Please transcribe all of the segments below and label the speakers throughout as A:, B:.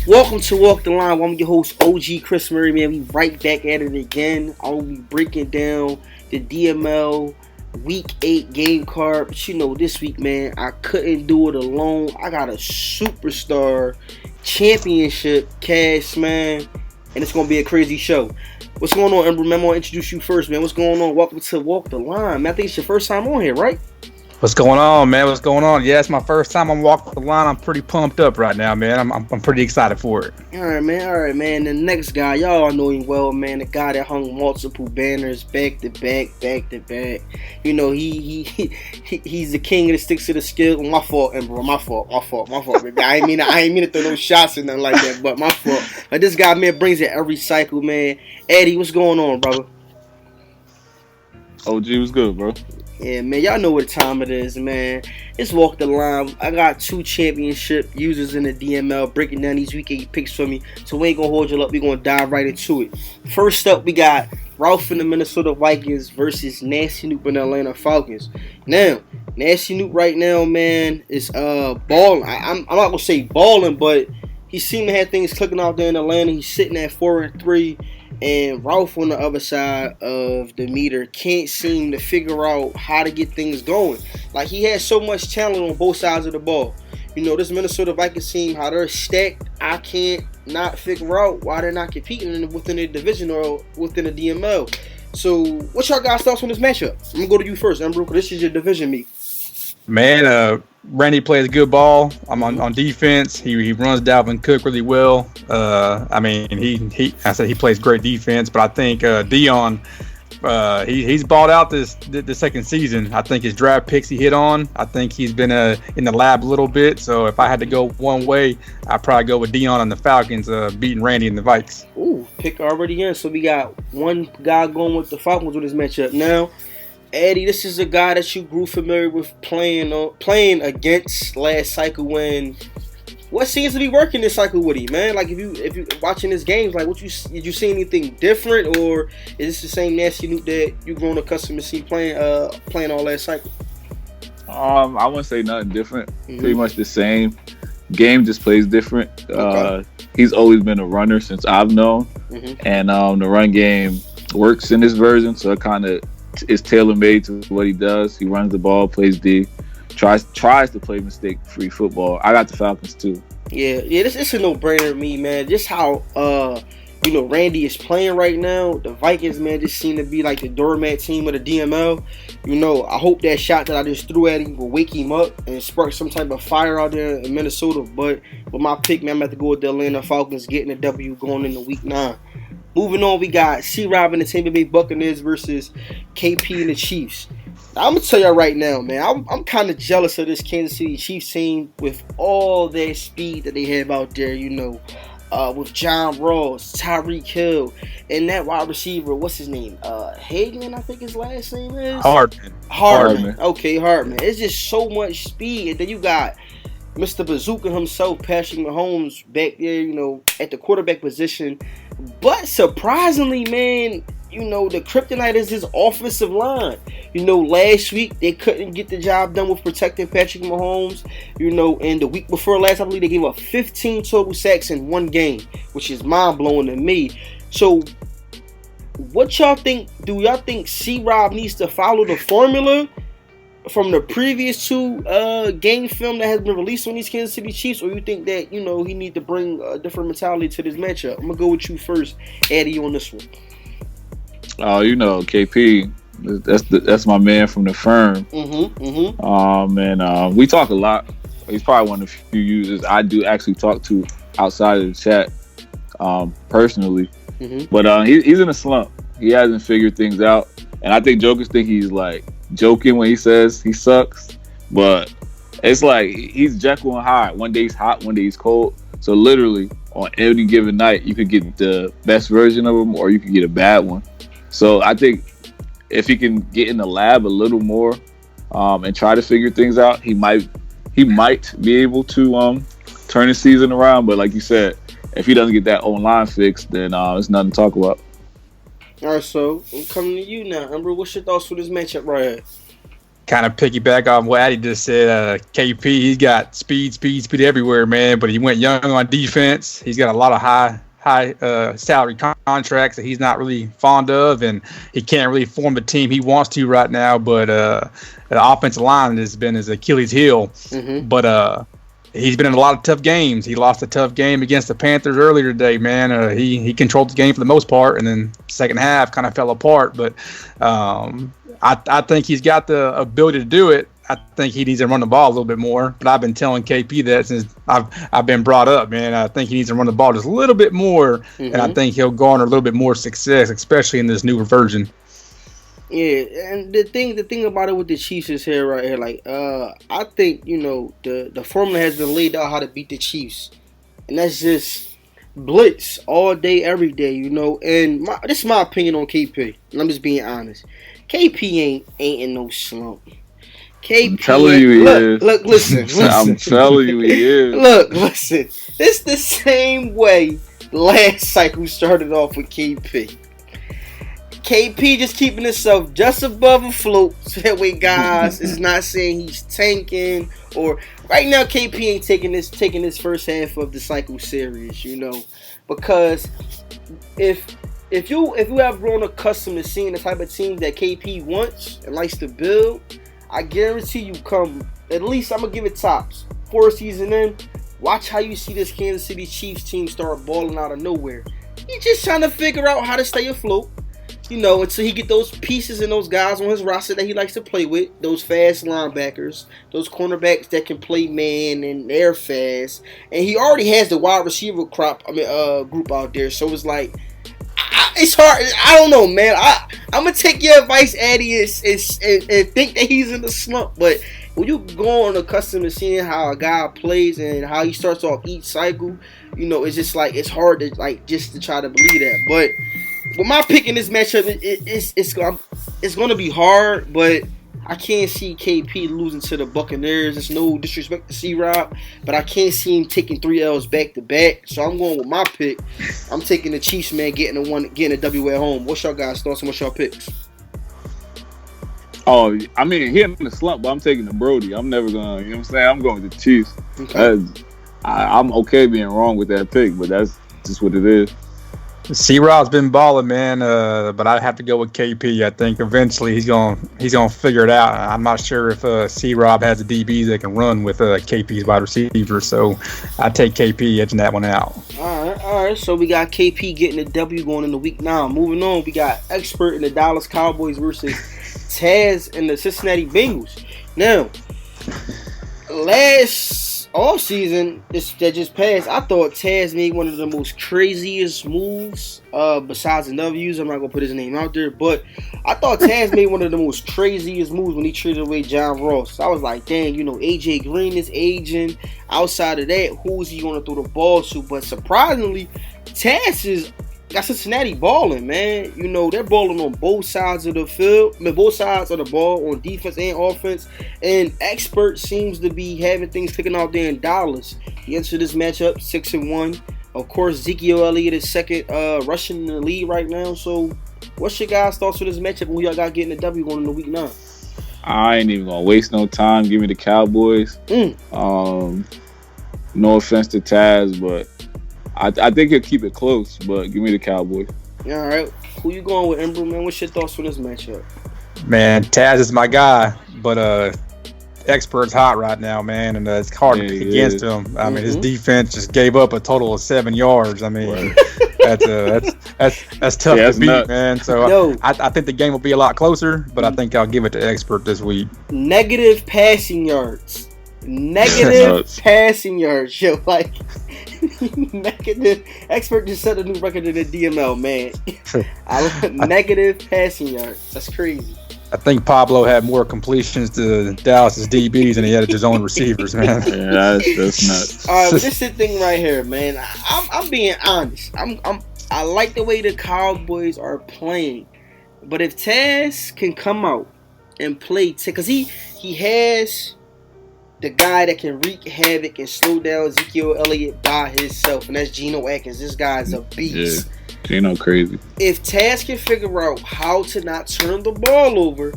A: Welcome to Walk the Line. I'm your host, OG Chris Murray, man. We right back at it again. I'll be breaking down the DML Week 8 game card. But this week, man, I couldn't do it alone. I got a superstar championship cash, man. And it's going to be a crazy show. What's going on, Ember? Remember, I'll introduce you first, man. What's going on? Welcome to Walk the Line, man. I think it's your first time on here, right?
B: What's going on, man? What's going on? Yeah, it's my first time I'm walking the line. I'm pretty pumped up right now, man. I'm pretty excited for it.
A: All right, man. The next guy, y'all know him well, man. The guy that hung multiple banners back to back. He's the king of the sticks to the skill. My fault, Emperor. My fault, baby. I ain't mean to throw no shots or nothing like that, but my fault. But this guy, man, brings it every cycle, man. Eddie, what's going on, brother?
C: OG was good, bro.
A: Yeah, man, y'all know what time it is, man. It's Walk the Line. I got 2 championship users in the DML breaking down these Week 8 picks for me, so we ain't gonna hold you up. We gonna dive right into it. First up, we got Ralph and the Minnesota Vikings versus Nasty Noop and the Atlanta Falcons. Now, Nasty Noop right now, man, is balling. I'm not gonna say balling, but he seemed to have things clicking out there in Atlanta. He's sitting at 4-3. And Ralph on the other side of the meter can't seem to figure out how to get things going. Like, he has so much talent on both sides of the ball. This Minnesota Vikings team, how they're stacked, I can't not figure out why they're not competing within the division or within the DML. So, what's y'all guys' thoughts on this matchup? I'm going to go to you first, Ember, because this is your division meet.
B: Man, Randy plays good ball. I'm on defense. He runs Dalvin Cook really well. He plays great defense, but I think Dion, he's balled out this second season. I think his draft picks he hit on. I think he's been in the lab a little bit. So if I had to go one way, I'd probably go with Dion and the Falcons beating Randy and the Vikes.
A: Ooh, pick already in. So we got one guy going with the Falcons with this matchup now. Eddie, this is a guy that you grew familiar with playing against last cycle. What seems to be working this cycle with him, man? Like, if you watching his games, like, did you see anything different, or is this the same Nasty Noop that you grown accustomed to see playing all last cycle?
C: I wouldn't say nothing different. Mm-hmm. Pretty much the same. Game just plays different. Okay. He's always been a runner since I've known, mm-hmm. and the run game works in this version, so it kind of is tailor-made to what he does. He runs the ball, plays D, tries to play mistake-free football. I got the Falcons too.
A: Yeah, this is a no-brainer to me, man. Just how Randy is playing right now. The Vikings, man, just seem to be like the doormat team of the DML. I hope that shot that I just threw at him will wake him up and spark some type of fire out there in Minnesota. But with my pick, man, I'm going to have to go with the Atlanta Falcons getting a W going into Week 9. Moving on, we got C-Rob and the Tampa Bay Buccaneers versus KP and the Chiefs. Now, I'm going to tell y'all right now, man, I'm kind of jealous of this Kansas City Chiefs team with all their speed that they have out there, with John Ross, Tyreek Hill, and that wide receiver, what's his name? Hagan, I think his last name is? Hardman. Okay, Hardman. It's just so much speed. And then you got Mr. Bazooka himself, Patrick Mahomes, back there, at the quarterback position. But surprisingly, man, the kryptonite is his offensive line. Last week they couldn't get the job done with protecting Patrick Mahomes. And the week before last, I believe they gave up 15 total sacks in one game, which is mind-blowing to me. So, what y'all think? Do y'all think C-Rob needs to follow the formula from the previous 2 game film that has been released on these Kansas City Chiefs, or you think that, he need to bring a different mentality to this matchup? I'm going to go with you first, Eddie, on this one.
C: Oh, KP, that's my man from the firm. And we talk a lot. He's probably one of the few users I do actually talk to outside of the chat personally. Mm-hmm. But he's in a slump. He hasn't figured things out. And I think jokers think he's like joking when he says he sucks, but it's like he's Jekyll and Hyde. One day he's hot, one day he's cold. So literally on any given night, you could get the best version of him, or you could get a bad one. So I think if he can get in the lab a little more and try to figure things out, he might be able to turn his season around. But like you said, if he doesn't get that online fixed, then it's nothing to talk about.
A: All right, so I'm coming to you now, Ember. What's your thoughts for this matchup right here?
B: kind of piggyback on what Addy just said, KP, he's got speed everywhere, man. But he went young on defense. He's got a lot of high salary contracts that he's not really fond of, and he can't really form the team he wants to right now. But the offensive line has been his Achilles heel. Mm-hmm. But he's been in a lot of tough games. He lost a tough game against the Panthers earlier today, man. He controlled the game for the most part, and then second half kind of fell apart. But I think he's got the ability to do it. I think he needs to run the ball a little bit more. But I've been telling KP that since I've been brought up, man. I think he needs to run the ball just a little bit more, mm-hmm. and I think he'll garner a little bit more success, especially in this newer version.
A: Yeah, and the thing about it with the Chiefs is here, right here. Like, I think the formula has been laid out how to beat the Chiefs, and that's just blitz all day, every day. And this is my opinion on KP, and I'm just being honest. KP ain't in no slump. KP,
C: I'm telling you he is.
A: Look, listen.
C: I'm telling you he is.
A: Look, listen. It's the same way last cycle started off with KP. KP just keeping himself just above afloat so that way guys is not saying he's tanking or right now KP ain't taking this first half of the cycle serious, because if you have grown accustomed to seeing the type of team that KP wants and likes to build, I guarantee you come at least I'm gonna give it tops 4 seasons in. Watch how you see this Kansas City Chiefs team start balling out of nowhere. He's just trying to figure out how to stay afloat. Until he get those pieces and those guys on his roster that he likes to play with, those fast linebackers, those cornerbacks that can play man and they're fast, and he already has the wide receiver group out there. So it's like, it's hard. I don't know, man. I'm gonna take your advice, Addy, and think that he's in the slump. But when you go on accustomed to seeing how a guy plays and how he starts off each cycle, it's just like it's hard to just to try to believe that, but. With my pick in this matchup, it's going to be hard, but I can't see KP losing to the Buccaneers. It's no disrespect to C-Rob, but I can't see him taking 3 L's back to back. So I'm going with my pick. I'm taking the Chiefs, man, getting a W at home. What's y'all guys' thoughts and what's y'all picks?
C: Oh, I mean, he in the slump, but I'm taking the Brody. I'm never going to, you know what I'm saying? I'm going with the Chiefs. Okay. I'm okay being wrong with that pick, but that's just what it is.
B: C-Rob's been balling, man, but I have to go with KP. I think eventually he's gonna figure it out. I'm not sure if C-Rob has a DB that can run with KP's wide receiver, so I take KP edging that one out.
A: All right. So we got KP getting the W going in the week 9. Moving on, we got Expert in the Dallas Cowboys versus Taz and the Cincinnati Bengals. Now, all season that just passed, I thought Taz made one of the most craziest moves besides the W's. I'm not going to put his name out there, but I thought Taz made one of the most craziest moves when he traded away John Ross. I was like, dang, AJ Green is aging. Outside of that, who is he going to throw the ball to? But surprisingly, Taz got Cincinnati balling, man. They're balling on both sides of the field, both sides of the ball on defense and offense. And Expert seems to be having things clicking out there in Dallas. He entered this matchup 6-1. Of course, Ezekiel Elliott is second rushing in the lead right now. So, what's your guys' thoughts on this matchup? Who y'all got getting the W going in the week 9?
C: I ain't even gonna waste no time. Give me the Cowboys. No offense to Taz, but I think he'll keep it close, but give me the Cowboys.
A: All right. Who you going with, Embrew, man? What's your thoughts on this matchup?
B: Man, Taz is my guy, but Expert's hot right now, man, and it's hard to pick against him. I mean, his defense just gave up a total of 7 yards. I mean, that's tough to beat, nuts. Man. So I think the game will be a lot closer, but I think I'll give it to Expert this week.
A: Negative passing yards. Passing yards. Yo, negative. Expert just set a new record in the DML, man. Negative passing yards. That's crazy.
B: I think Pablo had more completions to Dallas's DBs than he had to his own receivers, man.
C: Yeah, that's nuts.
A: All right, well, this is the thing right here, man. I'm being honest. I like the way the Cowboys are playing, but if Taz can come out and play, because he has the guy that can wreak havoc and slow down Ezekiel Elliott by himself, and that's Geno Atkins. This guy's a beast.
C: Yeah, Geno crazy.
A: If Taz can figure out how to not turn the ball over,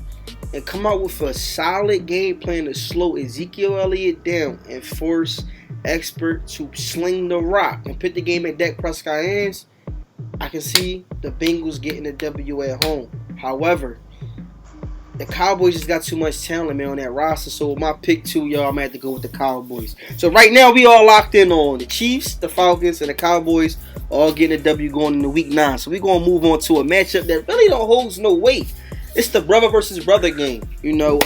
A: and come out with a solid game plan to slow Ezekiel Elliott down and force Expert to sling the rock and put the game in Dak Prescott's hands, I can see the Bengals getting the W at home. However, the Cowboys just got too much talent, man, on that roster. So with my pick 2, y'all, I'm going to have to go with the Cowboys. So right now, we all locked in on the Chiefs, the Falcons, and the Cowboys all getting a W going into week 9. So we're going to move on to a matchup that really don't hold no weight. It's the brother versus brother game, you know.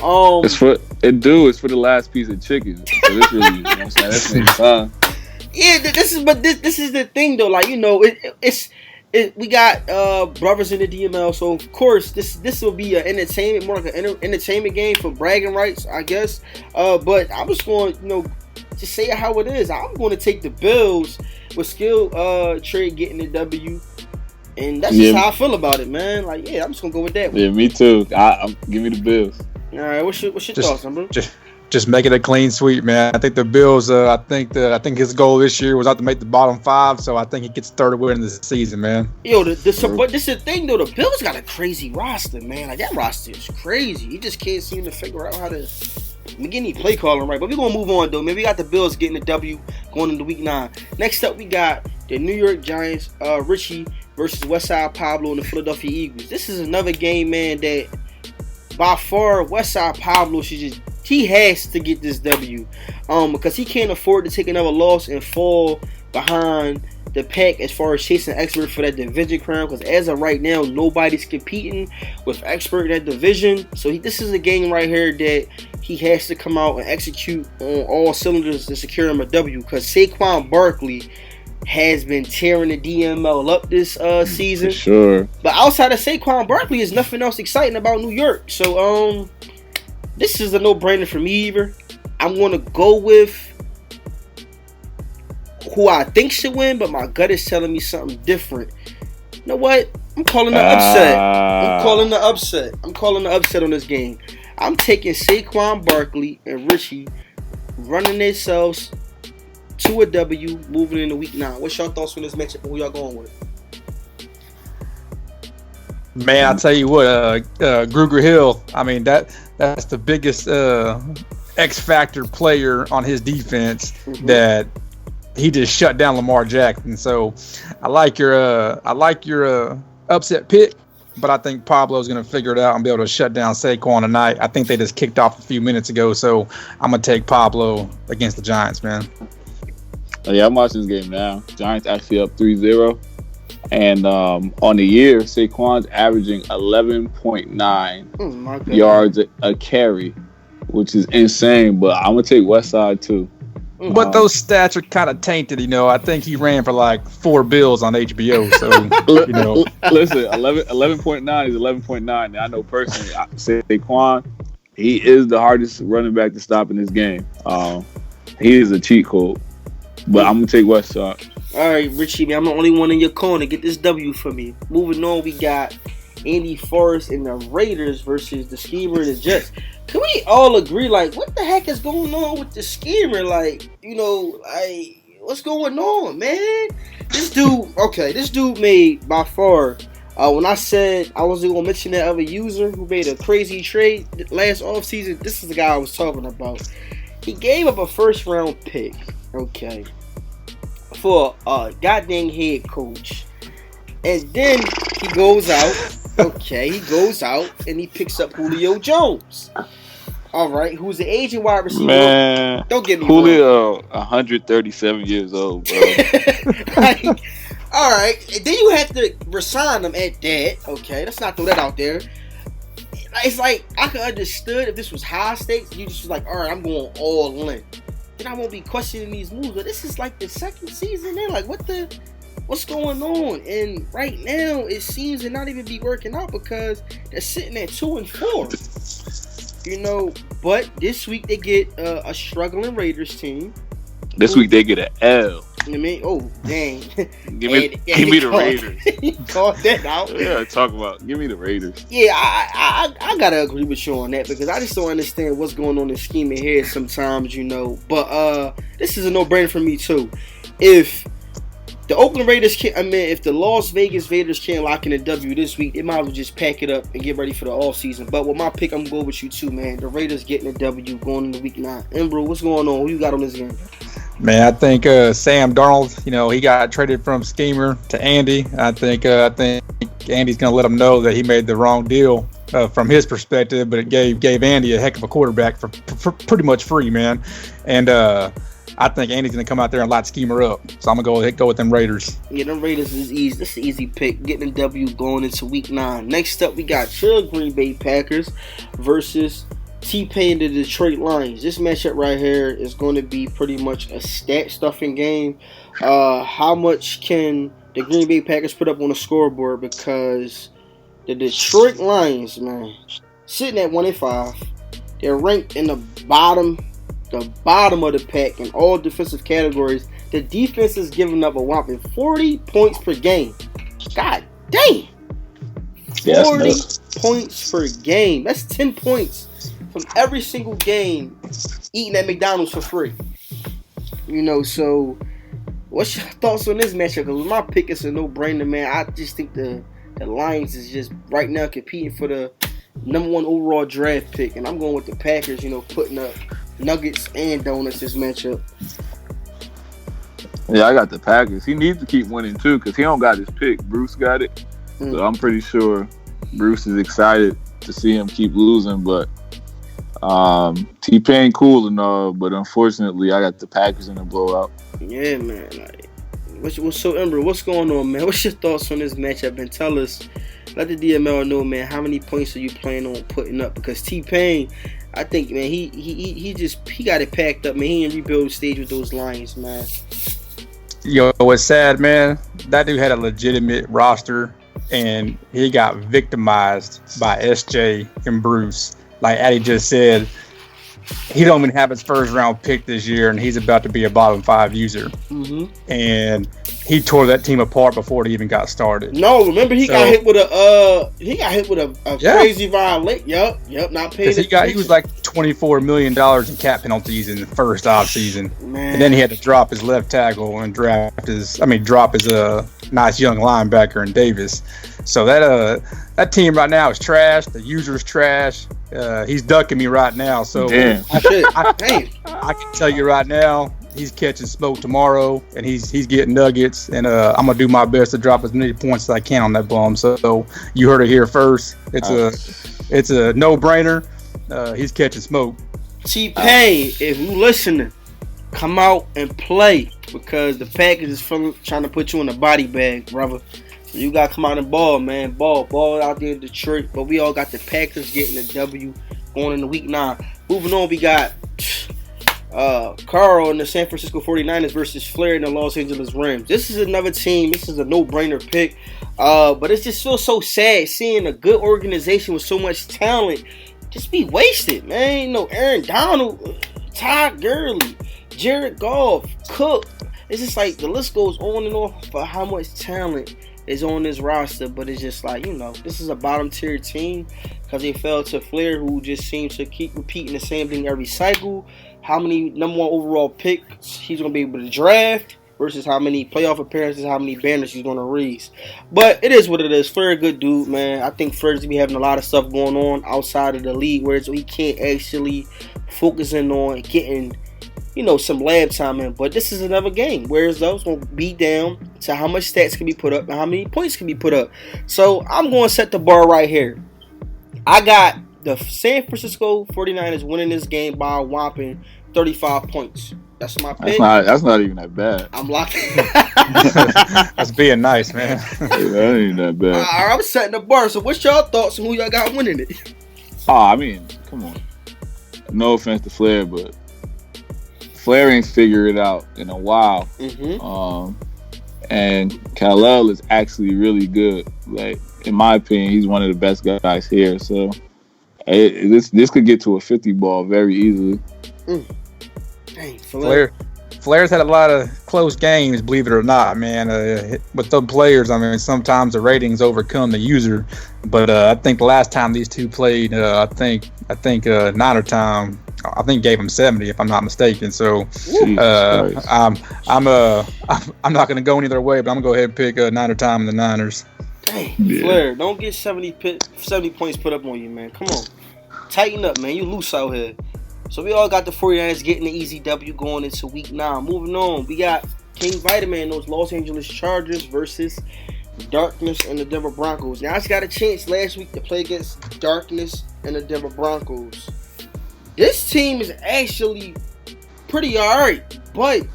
C: It's for the last piece of chicken. So this really, you know what I'm saying? That's makes fun.
A: Yeah, this is the thing though. Like, you know, we got brothers in the DML, so of course this will be an entertainment, more like an entertainment game for bragging rights, I guess. But I was going, you know, to say it how it is. I'm going to take the Bills with skill trade getting the W. And that's just how I feel about it, man. Like, yeah, I'm just gonna go with that one.
C: Yeah, me too. Give me the Bills.
A: All right, what's your thoughts, bro?
B: Just make it a clean sweep, man. I think the Bills. I think his goal this year was not to make the bottom 5, so I think he gets third win in the season, man.
A: Yo, but this is the thing though. The Bills got a crazy roster, man. Like, that roster is crazy. You just can't seem to figure out how to get any play calling right. But we're gonna move on though, man. We got the Bills getting the W going into week 9. Next up, we got the New York Giants, Richie versus Westside Pablo and the Philadelphia Eagles. This is another game, man, that by far Westside Pablo he has to get this W, because he can't afford to take another loss and fall behind the pack as far as chasing Expert for that division crown. Because as of right now, nobody's competing with Expert in that division. So this is a game right here that he has to come out and execute on all cylinders to secure him a W. Because Saquon Barkley has been tearing the DML up this season.
C: For sure.
A: But outside of Saquon Barkley, there's nothing else exciting about New York. So this is a no-brainer for me either. I'm going to go with who I think should win, but my gut is telling me something different. You know what? I'm calling the upset. I'm calling the upset on this game. I'm taking Saquon Barkley and Richie running themselves to a W, moving into week 9. What's your thoughts on this matchup and who y'all going with?
B: Man, I tell you what, Gruger Hill, I mean, that's the biggest X factor player on his defense, that he just shut down Lamar Jackson. So I like your upset pick, but I think Pablo's going to figure it out and be able to shut down Saquon tonight. I think they just kicked off a few minutes ago, so I'm going to take Pablo against the Giants, man.
C: Oh, yeah, I'm watching this game now. Giants actually up 3-0. And on the year, Saquon's averaging 11.9 yards a carry, which is insane. But I'm going to take Westside too.
B: But those stats are kind of tainted, you know. I think he ran for like 4 bills on HBO. So, you know.
C: Listen, 11.9 is 11.9. And I know personally, Saquon, he is the hardest running back to stop in this game. He is a cheat code. But I'm going to take Westside.
A: All right, Richie, man, I'm the only one in your corner. Get this W for me. Moving on, we got Andy Forrest and the Raiders versus the Schemer and the Jets. Can we all agree, like, what the heck is going on with the Schemer? Like, you know, what's going on, man? This dude made, by far, when I said I wasn't going to mention that other user who made a crazy trade last offseason, this is the guy I was talking about. He gave up a first-round pick, okay, for a goddamn head coach. And then he goes out, and he picks up Julio Jones. All right, who's the aging wide receiver?
C: Man,
A: don't get me
C: Julio, 137 years old, bro.
A: Like, all right, and then you have to resign him at that. Okay, let's not throw that out there. It's like, I could understood if this was high stakes, you just was like, all right, I'm going all in. Then I won't be questioning these moves. But this is like the second season there. Like, what's going on? And right now, it seems to not even be working out because they're sitting at 2-4. You know, but this week they get a struggling Raiders team.
C: This week they get an L.
A: I mean, oh dang!
C: give me the Raiders.
A: He called that out.
C: Yeah, give me the Raiders.
A: Yeah, I gotta agree with you on that because I just don't understand what's going on in scheming here sometimes, you know. But this is a no-brainer for me too. If the Oakland Raiders can't. I mean, if the Las Vegas Raiders can't lock in a W this week, they might as well just pack it up and get ready for the offseason. But with my pick, I'm going with you too, man. The Raiders getting a W going into week 9. Embro, what's going on? Who you got on this game?
B: Man, I think Sam Darnold, he got traded from Schemer to Andy. I think Andy's going to let him know that he made the wrong deal from his perspective, but it gave Andy a heck of a quarterback for pretty much free, man. And I think Andy's going to come out there and light Schemer up. So I'm going to go with them Raiders.
A: Yeah, them Raiders is easy. That's an easy pick. Getting a W going into week 9. Next up, we got your Green Bay Packers versus T-Pain the Detroit Lions. This matchup right here is going to be pretty much a stat-stuffing game. How much can the Green Bay Packers put up on the scoreboard? Because the Detroit Lions, man, sitting at 1-5. They're ranked in the bottom of the pack in all defensive categories. The defense is giving up a whopping 40 points per game. God dang! 40 points per game. That's 10 points from every single game eating at McDonald's for free. So what's your thoughts on this matchup? Because my pick is a no-brainer, man. I just think the Lions is just right now competing for the number 1 overall draft pick. And I'm going with the Packers, putting up Nuggets and donuts this matchup.
C: Yeah, I got the Packers. He needs to keep winning too because he don't got his pick. Bruce got it. So I'm pretty sure Bruce is excited to see him keep losing. But T-Pain cool and all, but unfortunately I got the Packers in a blowout.
A: Yeah, man. So Ember, what's going on, man? What's your thoughts on this matchup? And tell us, let the DML know, man, how many points are you planning on putting up? Because T-Pain, I think, man, he got it packed up, man. He in rebuild stage with those Lions, man.
B: Yo, what's sad, man? That dude had a legitimate roster, and he got victimized by SJ and Bruce. Like Addy just said, he don't even have his first round pick this year, and he's about to be a bottom 5 user. Mm-hmm. And he tore that team apart before it even got started.
A: No, remember he got hit with a crazy violation. Yep, not paying.
B: He was like $24 million in cap penalties in the first offseason, and then he had to drop his left tackle and drop his nice young linebacker in Davis. So that team right now is trash. The user's trash. He's ducking me right now. So I can tell you right now, he's catching smoke tomorrow, and he's getting nuggets. And I'm gonna do my best to drop as many points as I can on that bum. So you heard it here first. It's a no-brainer. He's catching smoke.
A: T-Pain, if you listening, come out and play because the Packers is trying to put you in a body bag, brother. You got to come out and ball, man. Ball out there in Detroit. But we all got the Packers getting a W going into week 9. Moving on, we got Carl and the San Francisco 49ers versus Flair and the Los Angeles Rams. This is another team. This is a no-brainer pick. But it just feels so sad seeing a good organization with so much talent just be wasted, man. Aaron Donald, Todd Gurley, Jared Goff, Cook. It's just like the list goes on and on for how much talent is on this roster, but it's just like, this is a bottom tier team because they fell to Flair, who just seems to keep repeating the same thing every cycle. How many number 1 overall picks he's going to be able to draft versus how many playoff appearances, how many banners he's going to raise. But it is what it is. Flair a good dude, man. I think Flair's going to be having a lot of stuff going on outside of the league where he can't actually focus in on getting some lab time in. But this is another game. Whereas those going to be down to how much stats can be put up and how many points can be put up. So I'm going to set the bar right here. I got the San Francisco 49ers winning this game by a whopping 35 points. That's my pick.
C: That's not even that bad.
A: I'm locked.
B: That's being nice, man.
C: That ain't that bad.
A: I'm setting the bar. So what's y'all thoughts on who y'all got winning it?
C: I mean, come on. No offense to Flair, but Flair ain't figured it out in a while. Mm-hmm. And Khalil is actually really good. Like, in my opinion, he's one of the best guys here. So this could get to a 50 ball very easily.
A: Dang,
B: Flair's had a lot of close games, believe it or not, man. With the players, I mean, sometimes the ratings overcome the user. But I think the last time these two played, I think Niner time, gave him 70 if I'm not mistaken. So I'm not going to go any other way, but I'm going to go ahead and pick Niner time in the Niners.
A: Dang, Flair, don't get 70 points put up on you, man. Come on. Tighten up, man. You loose out here. So we all got the 49ers getting the easy W going into week 9. Moving on, we got King Vitamin, those Los Angeles Chargers versus Darkness and the Denver Broncos. Now, I just got a chance last week to play against Darkness and the Denver Broncos. This team is actually pretty alright, but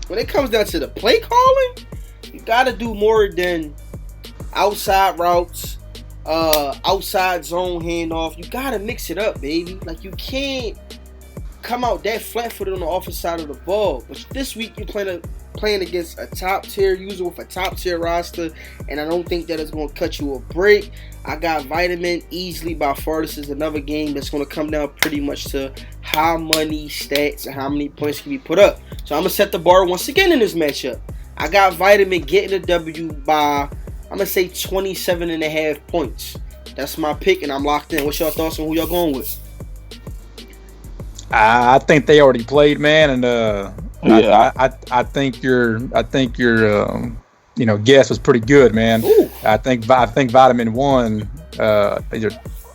A: when it comes down to the play calling, you got to do more than outside routes, outside zone handoff. You got to mix it up, baby. Like, you can't come out that flat-footed on the offensive side of the ball. But this week, you're playing against a top-tier user with a top-tier roster, and I don't think that it's going to cut you a break. I got Vitamin easily by far. This is another game that's going to come down pretty much to how many stats and how many points can be put up. So I'm going to set the bar once again in this matchup. I got Vitamin getting a W by, I'm going to say 27.5 points. That's my pick, and I'm locked in. What's your thoughts on who y'all going with?
B: I think they already played, man, and I think your guess was pretty good, man.
A: Ooh.
B: I think Vitamin won either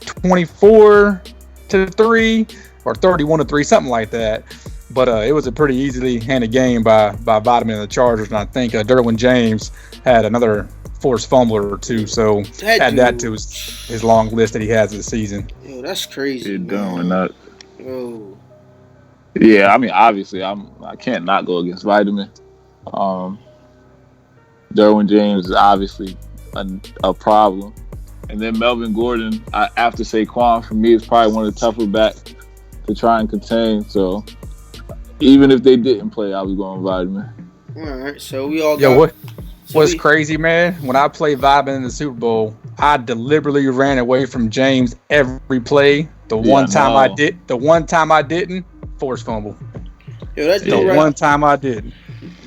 B: 24-3 or 31-3, something like that. But it was a pretty easily handed game by Vitamin and the Chargers, and I think Derwin James had another forced fumble or two, so add that to his long list that he has this season.
A: Yo, that's crazy.
C: You're doing that.
A: Yo.
C: Yeah, I mean, obviously, I can't not go against Vitamin. Derwin James is obviously a problem, and then Melvin Gordon, after Saquon, for me, is probably one of the tougher backs to try and contain. So even if they didn't play, I was going Vitamin.
A: All right, so we all got.
B: What's crazy, man? When I played Vitamin in the Super Bowl, I deliberately ran away from James every play. The one time I didn't. Forced fumble.
A: Yo, that dude
B: one time I did.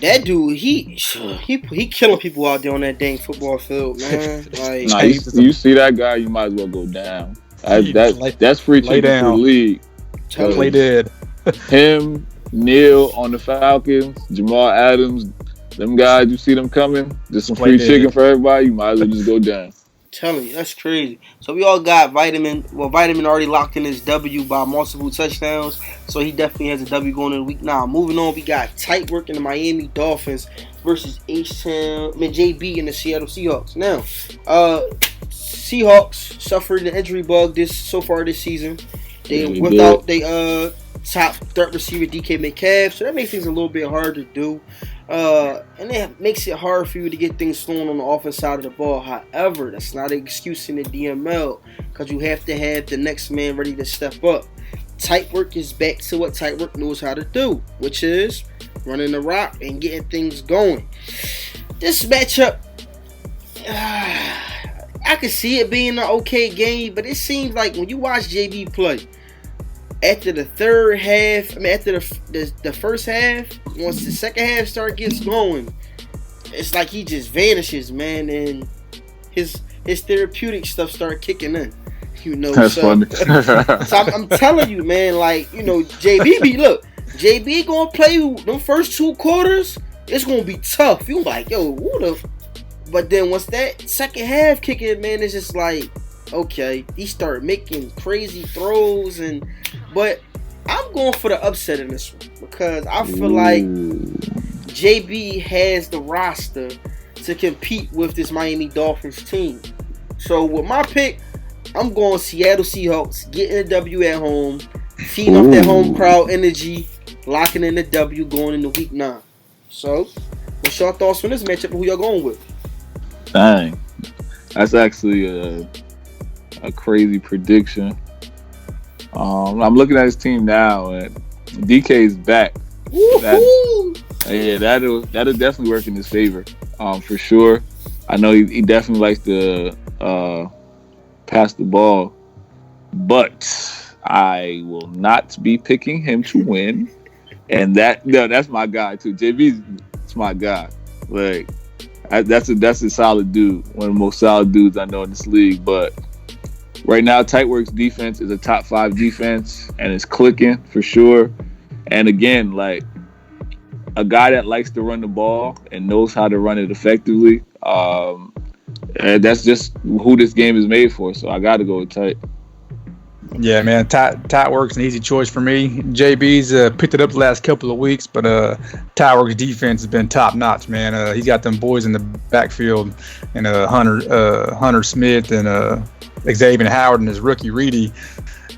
A: That dude, he killing people out there on that dang football field, man. Like,
C: nah, you see that guy, you might as well go down. That's free chicken for the league.
B: Play dead.
C: Him, Neil on the Falcons, Jamal Adams, them guys, you see them coming. Just some free chicken for everybody. You might as well just go down.
A: Telling you, that's crazy. So we all got Vitamin. Well, Vitamin already locked in his W by multiple touchdowns, so he definitely has a W going in week 9. Moving on, we got tight work in the Miami Dolphins versus JB and the Seattle Seahawks. Now, Seahawks suffered an injury bug so far this season. They without their top third receiver DK Metcalf, so that makes things a little bit hard to do. And that makes it hard for you to get things flowing on the offense side of the ball. However, that's not an excuse in the DML, because you have to have the next man ready to step up. Tight work is back to what tight work knows how to do, which is running the rock and getting things going. This matchup, I could see it being an okay game, but it seems like when you watch JB play, after the third half, after the first half, once the second half gets going, it's like he just vanishes, man, and his therapeutic stuff start kicking in.
C: That's funny.
A: So I'm telling you, man, like, JB gonna play them first 2 quarters. It's gonna be tough. You like, yo, but then once that second half kick in, man, it's just like, okay, he start making crazy throws, but I'm going for the upset in this one because I feel like JB has the roster to compete with this Miami Dolphins team. So with my pick, I'm going Seattle Seahawks, getting a W at home, feeding off that home crowd energy, locking in the W going into week 9. So, what's your thoughts on this matchup and who y'all going with?
C: Dang, that's actually a crazy prediction. I'm looking at his team now, and DK's back. That'll definitely work in his favor, for sure. I know he definitely likes to pass the ball, but I will not be picking him to win. And that's my guy too. JB's my guy. Like, that's a solid dude, one of the most solid dudes I know in this league. But right now, Tightworks defense is a top 5 defense, and it's clicking for sure. And again, like a guy that likes to run the ball and knows how to run it effectively. And that's just who this game is made for. So I got to go with Tight.
B: Yeah, man, Tightworks an easy choice for me. JB's picked it up the last couple of weeks, but Tightworks defense has been top notch, man. He's got them boys in the backfield, and Hunter Smith and Xavier Howard and his rookie Reedy.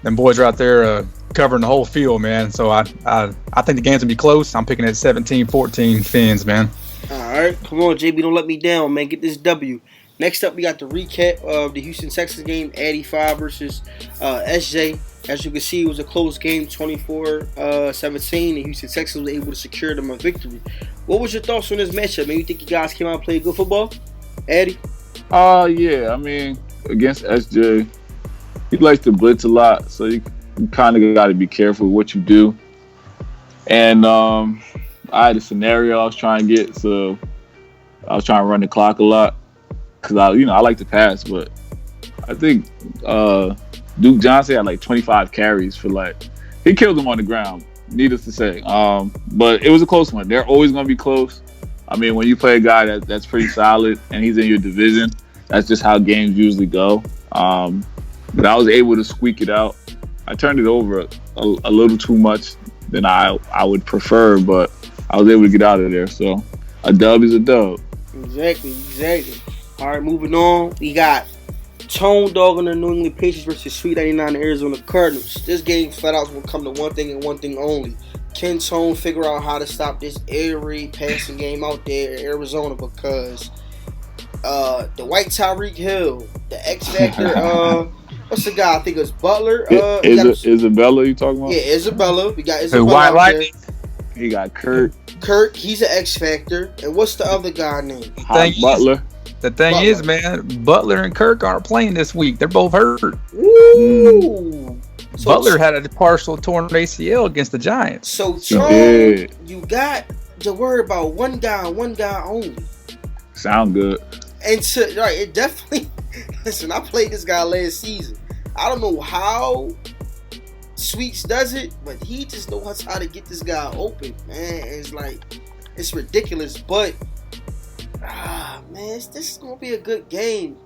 B: Them boys are out there covering the whole field, man. So I think the game's gonna be close. I'm picking at 17-14 Fins, man.
A: All right, come on, JB, don't let me down, man. Get this W. Next up, we got the recap of the Houston Texans game, Addy 5 versus SJ. As you can see, it was a close game, 24-17, and Houston Texans was able to secure them a victory. What was your thoughts on this matchup, man? You think you guys came out and played good football? Addy?
C: Yeah, I mean, against SJ, he likes to blitz a lot, so you kind of got to be careful with what you do. And I had a scenario I was trying to get, so I was trying to run the clock a lot. Because I like to pass, but I think Duke Johnson had like 25 carries for he killed them on the ground, needless to say. But it was a close one. They're always going to be close. I mean, when you play a guy that's pretty solid and he's in your division, that's just how games usually go. But I was able to squeak it out. I turned it over a little too much than I would prefer, but I was able to get out of there. So a dub is a dub.
A: Exactly. All right, moving on. We got Tone Dog on the New England Patriots versus Sweet 99 Arizona Cardinals. This game flat out will come to one thing and one thing only. Can Tone figure out how to stop this air raid passing game out there in Arizona? Because the white Tyreek Hill, the X Factor, what's the guy? I think it's Butler.
C: Isabella, you talking about?
A: Yeah, Isabella. We got Isabella.
B: White Lightning.
C: He got Kurt,
A: he's an X Factor. And what's the other guy named?
C: Butler.
B: The thing is, man, Butler and Kirk aren't playing this week. They're both hurt.
A: Ooh. So
B: Butler had a partial torn ACL against the Giants.
A: So, Tone, you got to worry about one guy only.
C: Sound good.
A: And it definitely. Listen, I played this guy last season. I don't know how Sweets does it, but he just knows how to get this guy open, man. It's ridiculous, but. Man, this is going to be a good game.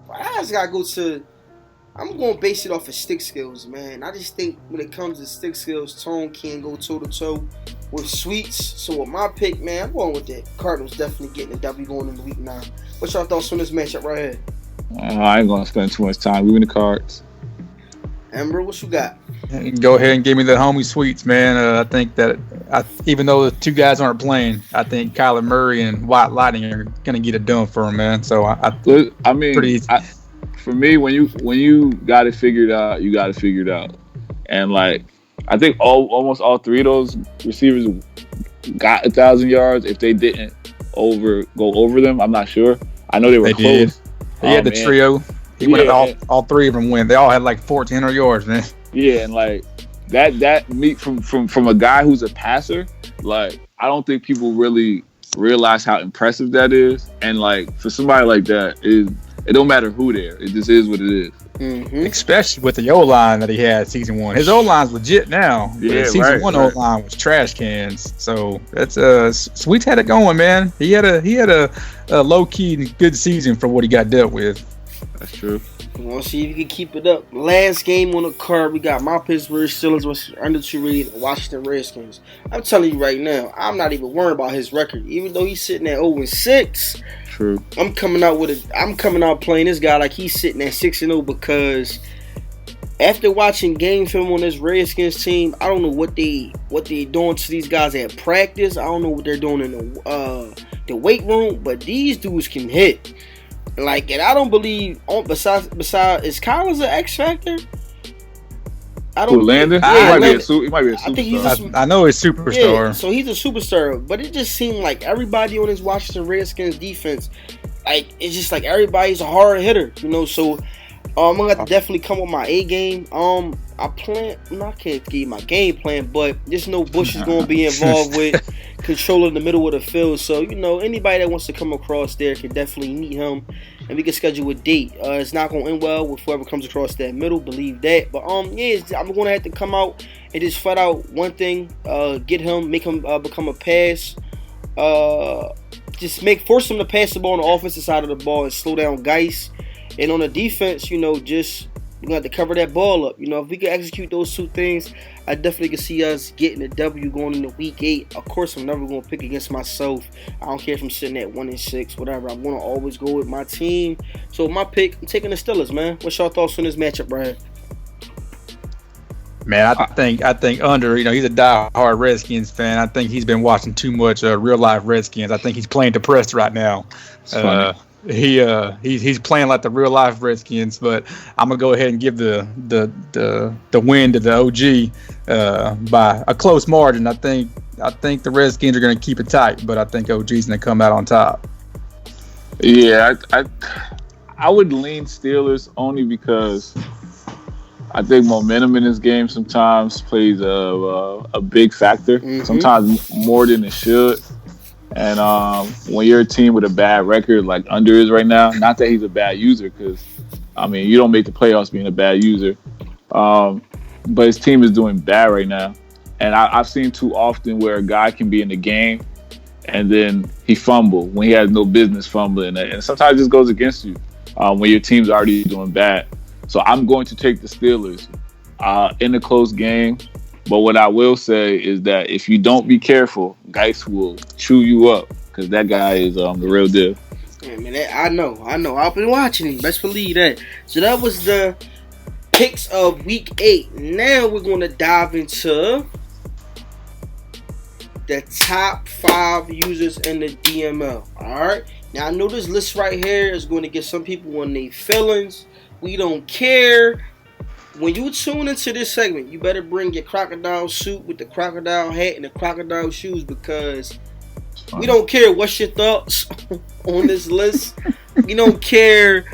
A: But I just got to go to... I'm going to base it off of stick skills, man. I just think when it comes to stick skills, Tone can't go toe-to-toe with Sweets. So with my pick, man, I'm going with that. Cardinals definitely getting a W going in the week 9. What's your thoughts on this matchup right here?
C: I ain't going to spend too much time. We win the Cards.
A: Amber, what you got?
B: Go ahead and give me the homie Sweets, man. I think that even though the two guys aren't playing, I think Kyler Murray and White Lightning are going to get it done for him, man. So I mean, pretty easy.
C: For me, when you got it figured out, you got it figured out. And I think almost all three of those receivers got 1,000 yards. If they didn't go over them, I'm not sure. I know they were close.
B: They had the trio. He went all three of them win. They all had 1,400 yards, man. Yeah,
C: and that meat from a guy who's a passer, I don't think people really realize how impressive that is. And for somebody like that, it don't matter who there. It just is what it is.
A: Mm-hmm.
B: Especially with the O-line that he had season 1. His O-line's legit now.
C: Yeah,
B: season 1 O-line was trash cans. So that's Sweets had it going, man. He had a low key good season for what he got dealt with.
C: That's true.
A: We want to see if you can keep it up. Last game on the card, we got my Pittsburgh Steelers versus undefeated Washington Redskins. I'm telling you right now, I'm not even worried about his record, even though he's sitting at 0-6.
C: True.
A: I'm coming out playing this guy like he's sitting at 6-0 because after watching game film on this Redskins team, I don't know what they doing to these guys at practice. I don't know what they're doing in the weight room, but these dudes can hit. And I don't believe. Besides, is Collins an X Factor? I don't.
C: Landon?
A: Yeah,
C: he might be a superstar.
A: I think he's
B: I know he's superstar.
A: Yeah, so he's a superstar, but it just seemed like everybody on this Washington Redskins defense, it's just like everybody's a hard hitter, So I'm gonna have to definitely come with my A game. I can't give you my game plan, but just know Bush is gonna be involved with controlling the middle of the field. So, anybody that wants to come across there can definitely meet him, and we can schedule a date. It's not going to end well with whoever comes across that middle, believe that. But, I'm going to have to come out and just flat out one thing, get him, make him become a pass. Just force him to pass the ball on the offensive side of the ball and slow down Geis. And on the defense, you're going to have to cover that ball up. If we can execute those two things, I definitely can see us getting a W going into week 8. Of course, I'm never going to pick against myself. I don't care if I'm sitting at 1-6, whatever. I'm going to always go with my team. So my pick, I'm taking the Steelers, man. What's your thoughts on this matchup, Brad?
B: Man, I think Under, he's a diehard Redskins fan. I think he's been watching too much real life Redskins. I think he's playing depressed right now. He's playing like the real life Redskins, but I'm gonna go ahead and give the win to the OG by a close margin. I think the Redskins are gonna keep it tight, but I think OG's gonna come out on top.
C: Yeah, I would lean Steelers only because I think momentum in this game sometimes plays a big factor. Mm-hmm. Sometimes more than it should. And when you're a team with a bad record like Under is right now, not that he's a bad user, because, you don't make the playoffs being a bad user. But his team is doing bad right now. And I've seen too often where a guy can be in the game and then he fumble when he has no business fumbling. And sometimes it just goes against you when your team's already doing bad. So I'm going to take the Steelers in a close game. But what I will say is that if you don't be careful, Geis will chew you up, because that guy is the real deal.
A: Yeah, man, I know. I've been watching him. Best believe that. So that was the picks of Week 8. Now we're going to dive into the top 5 users in the DML. All right. Now I know this list right here is going to get some people on their feelings. We don't care. When you tune into this segment, you better bring your crocodile suit with the crocodile hat and the crocodile shoes, because we don't care what's your thoughts on this list. We don't care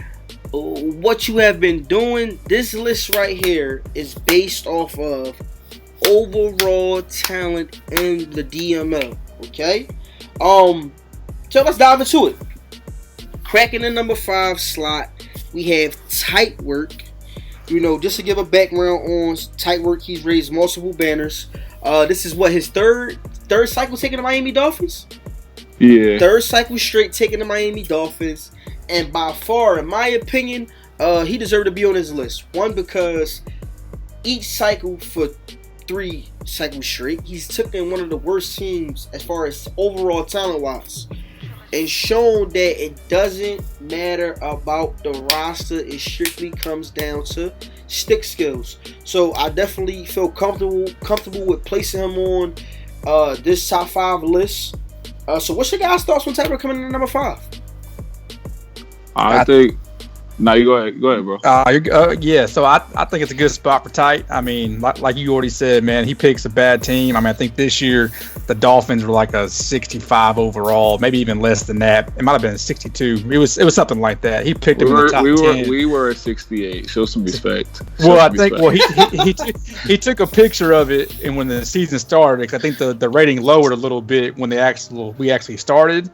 A: what you have been doing. This list right here is based off of overall talent in the DML. Okay? So let's dive into it. Cracking the number 5 slot, we have Tight Work. Just to give a background on Tight Work, he's raised multiple banners. This is his third cycle taking the Miami Dolphins?
C: Yeah.
A: Third cycle straight taking the Miami Dolphins. And by far, in my opinion, he deserved to be on this list. One, because each cycle for 3 cycles straight, he's taken one of the worst teams as far as overall talent-wise, and shown that it doesn't matter about the roster. It strictly comes down to stick skills. So I definitely feel comfortable with placing him on this top 5 list. So what's your guys' thoughts on Tight Work coming in at number 5?
C: I think. No, you go ahead, bro.
B: Yeah, so I think it's a good spot for Tight. Like you already said, man, he picks a bad team. I think this year the Dolphins were like a 65 overall, maybe even less than that. It might have been 62. It was something like that. He picked him in the top 10.
C: We were at 68. Show some respect.
B: He took a picture of it, and when the season started, because I think the rating lowered a little bit when we actually started.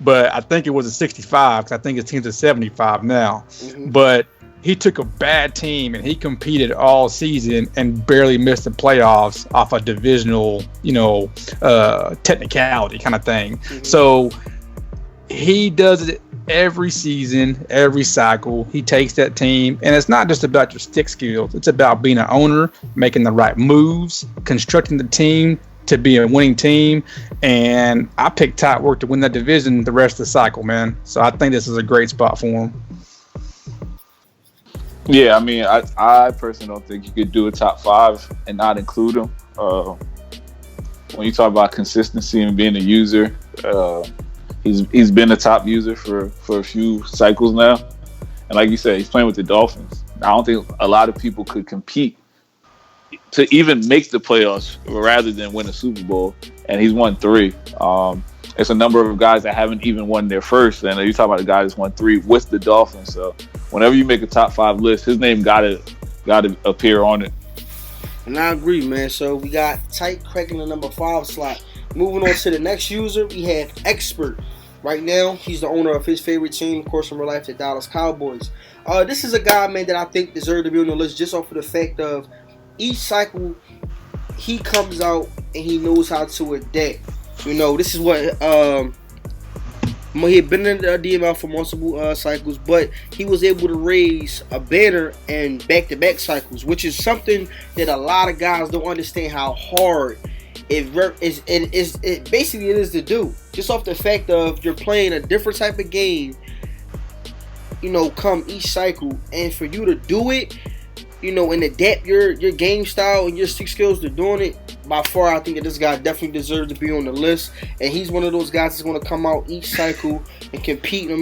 B: But I think it was a 65, because I think his team's a 75 now. Mm-hmm. But he took a bad team and he competed all season and barely missed the playoffs off a divisional, technicality kind of thing. Mm-hmm. So he does it every season, every cycle. He takes that team, and it's not just about your stick skills. It's about being an owner, making the right moves, constructing the team to be a winning team. And I picked Tight Work to win that division the rest of the cycle, man. So I think this is a great spot for him.
C: Yeah, I personally don't think you could do a top 5 and not include him. When you talk about consistency and being a user, he's been a top user for a few cycles now. And like you said, he's playing with the Dolphins. I don't think a lot of people could compete to even make the playoffs rather than win a Super Bowl, and he's won 3. It's a number of guys that haven't even won their first, and you talk about a guy that's won 3 with the Dolphins. So whenever you make a top 5 list, his name got to appear on it.
A: And I agree, man. So we got Tight cracking the number 5 slot. Moving on to the next user, we have Expert. Right now, he's the owner of his favorite team, of course, in real life, the Dallas Cowboys. This is a guy, man, that I think deserves to be on the list just off of the fact of each cycle he comes out and he knows how to adapt. This is what he had been in the DML for multiple cycles, but he was able to raise a banner in back-to-back cycles, which is something that a lot of guys don't understand how hard it basically is to do. Just off the fact of you're playing a different type of game, come each cycle, and for you to do it, and adapt your game style and your stick skills to doing it, by far, I think that this guy definitely deserves to be on the list. And he's one of those guys that's going to come out each cycle and compete, no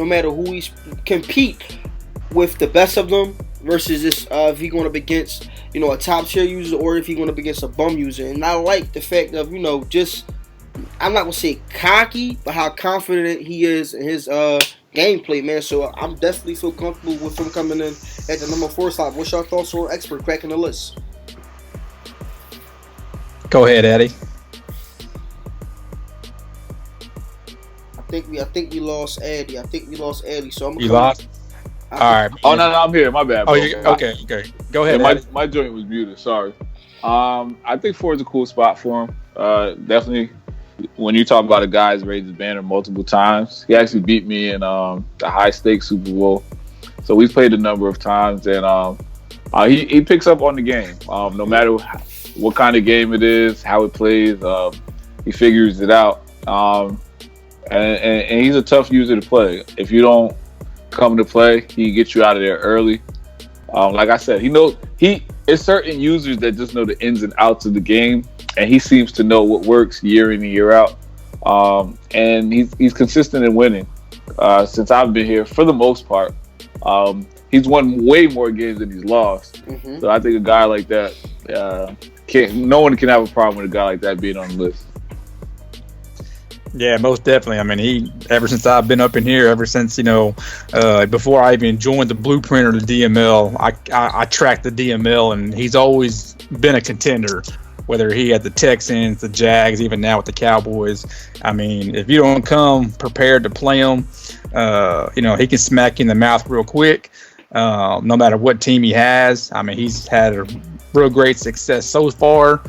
A: matter who he's compete with the best of them, versus this if he's going up against a top tier user or if he's going up against a bum user. And I like the fact of just, I'm not going to say cocky, but how confident he is in his gameplay, man. So I'm definitely feel comfortable with him coming in at the number 4 slot. What's your thoughts on Expert cracking the list?
B: Go ahead, Eddie.
A: I think we lost Eddie. So I'm.
B: You lost. All right.
C: Oh no, I'm here. My bad.
B: Bro. Okay. Go ahead.
C: Yeah, my joint was muted. Sorry. I think 4 is a cool spot for him. Definitely. When you talk about a guy who's raised his banner multiple times, he actually beat me in the high stakes Super Bowl. So we've played a number of times, and he picks up on the game. No matter what kind of game it is, how it plays, he figures it out. And he's a tough user to play. If you don't come to play, he gets you out of there early. Like I said, it's certain users that just know the ins and outs of the game, and he seems to know what works year in and year out. And he's consistent in winning. Since I've been here, for the most part, he's won way more games than he's lost. Mm-hmm. So I think a guy like that, no one can have a problem with a guy like that being on the list.
B: Yeah, most definitely. I mean, ever since I've been up in here, ever since, before I even joined the Blueprint or the DML, I tracked the DML, and he's always been a contender, whether he had the Texans, the Jags, even now with the Cowboys. I mean, if you don't come prepared to play him, he can smack you in the mouth real quick, no matter what team he has. I mean, he's had a real great success so far.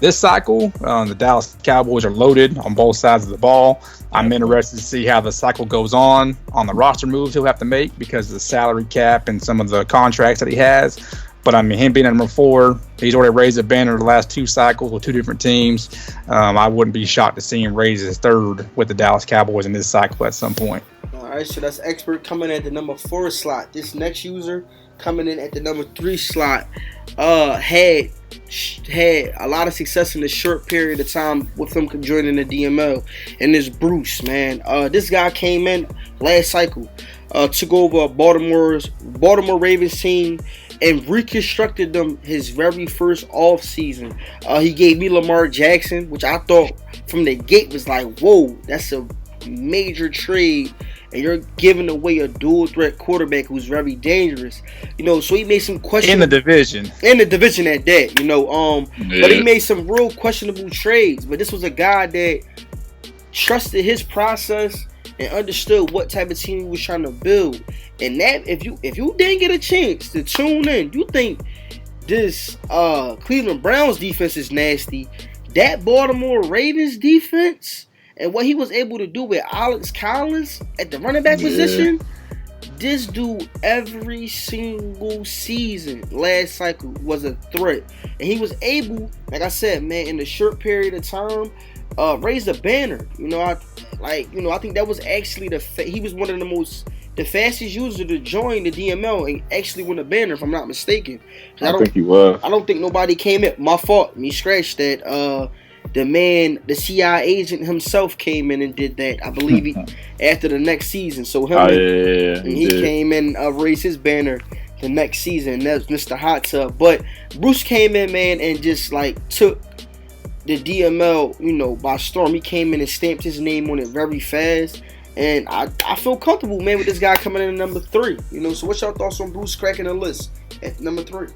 B: This cycle, the Dallas Cowboys are loaded on both sides of the ball. I'm interested to see how the cycle goes on the roster moves he'll have to make because of the salary cap and some of the contracts that he has. But I mean, him being at number 4, he's already raised a banner the last 2 cycles with 2 different teams. I wouldn't be shocked to see him raise his 3rd with the Dallas Cowboys in this cycle at some point.
A: All right, so that's Expert coming at the number 4 slot. This next user coming in at the number 3 slot had a lot of success in a short period of time with him joining the DML, and this Bruce, man. This guy came in last cycle, took over Baltimore Ravens team and reconstructed them his very first off season. He gave me Lamar Jackson, which I thought from the gate was like, whoa, that's a major trade. And you're giving away a dual threat quarterback who's very dangerous. So he made some questionable
B: in the division
A: at that,
C: Yeah.
A: But he made some real questionable trades. But this was a guy that trusted his process and understood what type of team he was trying to build. And that if you didn't get a chance to tune in, you think this Cleveland Browns defense is nasty. That Baltimore Ravens defense and what he was able to do with Alex Collins at the running back position, this dude every single season last cycle was a threat. And he was able, like I said, man, in a short period of time, raise a banner. I think that was actually he was one of the fastest user to join the DML and actually win a banner, if I'm not mistaken.
C: I think he was.
A: I don't think nobody came in. My fault. Me scratch that. The CIA agent himself came in and did that, I believe, after the next season. So he came in and raised his banner the next season. And that's Mr. Hot Tub. But Bruce came in, man, and just took the DML, by storm. He came in and stamped his name on it very fast. And I feel comfortable, man, with this guy coming in at number 3. So what's your thoughts on Bruce cracking the list at number 3?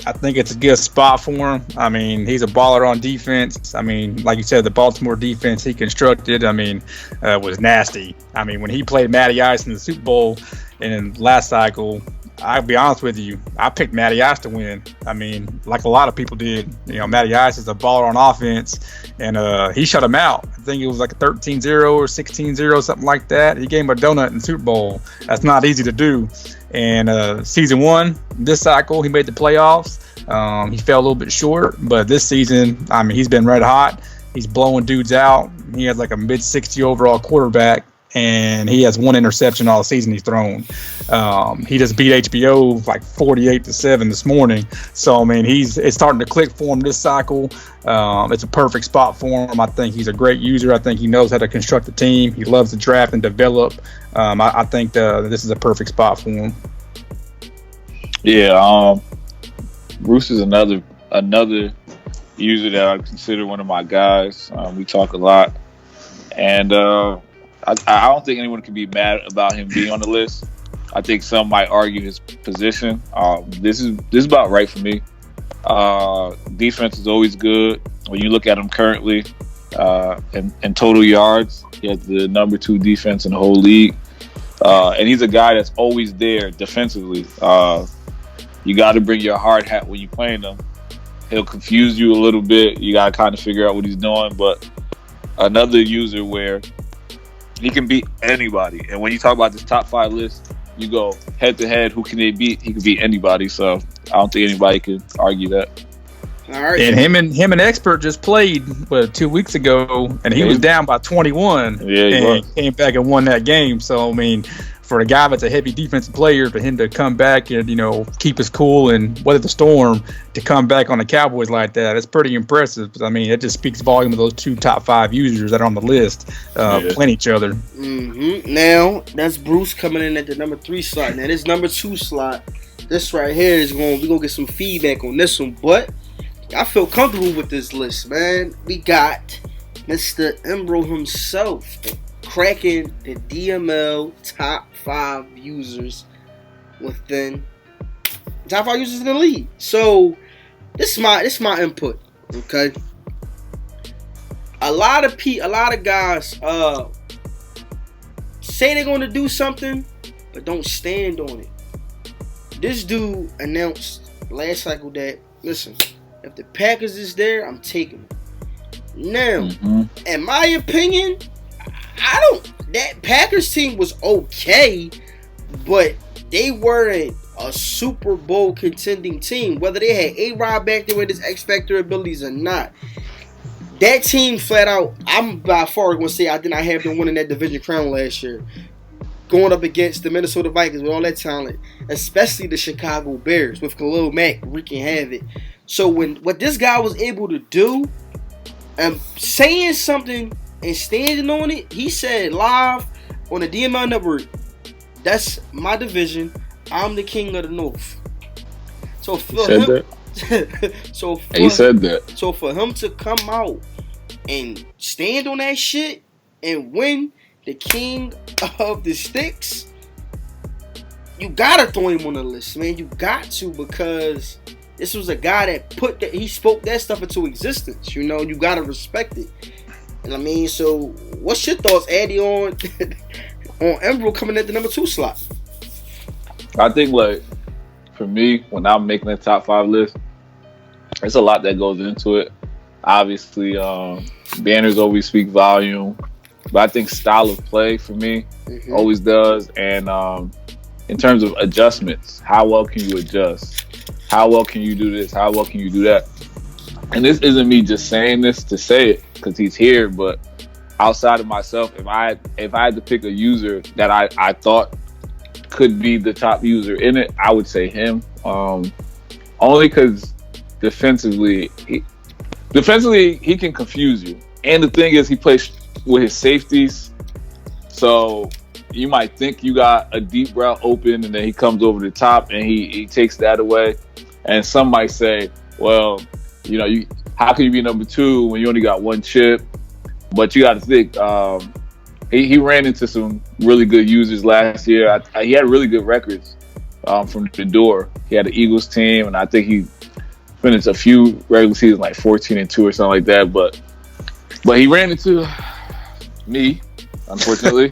B: I think it's a good spot for him. I mean, he's a baller on defense. I mean, like you said, the Baltimore defense he constructed, was nasty. I mean, when he played Matty Ice in the Super Bowl in last cycle, I'll be honest with you, I picked Matty Ice to win. I mean, like a lot of people did. Matty Ice is a baller on offense, and he shut him out. I think it was like a 13-0 or 16-0, something like that. He gave him a donut in the Super Bowl. That's not easy to do. And season 1, this cycle, he made the playoffs. He fell a little bit short, but this season, I mean, he's been red hot. He's blowing dudes out. He has like a mid-60 overall quarterback, and he has 1 interception all season he's thrown. He just beat HBO like 48-7 this morning. So, I mean, it's starting to click for him this cycle. It's a perfect spot for him. I think he's a great user. I think he knows how to construct a team. He loves to draft and develop. I think this is a perfect spot for him.
C: Yeah, Bruce is another user that I consider one of my guys. We talk a lot. And I don't think anyone can be mad about him being on the list. I think some might argue his position. This is about right for me. Defense is always good. When you look at him currently in total yards, he has the number 2 defense in the whole league. And he's a guy that's always there defensively. You got to bring your hard hat when you're playing him. He'll confuse you a little bit. You got to kind of figure out what he's doing. But another user where he can beat anybody. And when you talk about this top 5 list, you go head to head. Who can they beat? He can beat anybody. So I don't think anybody can argue that.
A: All right.
B: And him and Expert just played 2 weeks ago, and he was down by 21.
C: Yeah,
B: and came back and won that game. So I mean, for a guy that's a heavy defensive player, for him to come back and keep his cool and weather the storm, to come back on the Cowboys like that, it's pretty impressive. I mean, it just speaks volume of those 2 top 5 users that are on the list playing each other.
A: Mm-hmm. Now that's Bruce coming in at the number 3 slot. Now this number 2 slot, this right here we're gonna get some feedback on this one, but I feel comfortable with this list, man. We got Mr. Embro himself cracking the DML top 5 users within top 5 users in the league. So this is my input. Okay, a lot of guys say they're going to do something, but don't stand on it. This dude announced last cycle that, listen, if the Packers is there, I'm taking it. Now, in my opinion, that Packers team was okay, but they weren't a Super Bowl contending team. Whether they had A-Rod back there with his X-Factor abilities or not, that team flat out, I'm by far going to say I did not have them winning that division crown last year. Going up against the Minnesota Vikings with all that talent, especially the Chicago Bears with Khalil Mack wreaking havoc. So what this guy was able to do, and saying something and standing on it, he said live on the DML Network, that's my division. I'm the king of the North. So for him,
C: he said that.
A: So for him to come out and stand on that shit and win the king of the sticks, you gotta throw him on the list, man. You got to, because this was a guy that he spoke that stuff into existence. You gotta respect it. And I mean, so what's your thoughts, Addy, on Embro coming at the number 2 slot?
C: I think, like, for me, when I'm making that top 5 list, there's a lot that goes into it. Obviously, banners always speak volume, but I think style of play for me always does. And in terms of adjustments, how well can you adjust? How well can you do this? How well can you do that? And this isn't me just saying this to say it because he's here, but outside of myself, if I had to pick a user that I thought could be the top user in it, I would say him. Only because defensively he can confuse you. And the thing is, he plays with his safeties, so you might think you got a deep route open, and then he comes over the top and he takes that away. And some might say, well, how can you be number 2 when you only got 1 chip? But you got to think, he ran into some really good users last year. He had really good records from the door. He had the Eagles team, and I think he finished a few regular seasons like 14-2 or something like that. But he ran into me, unfortunately.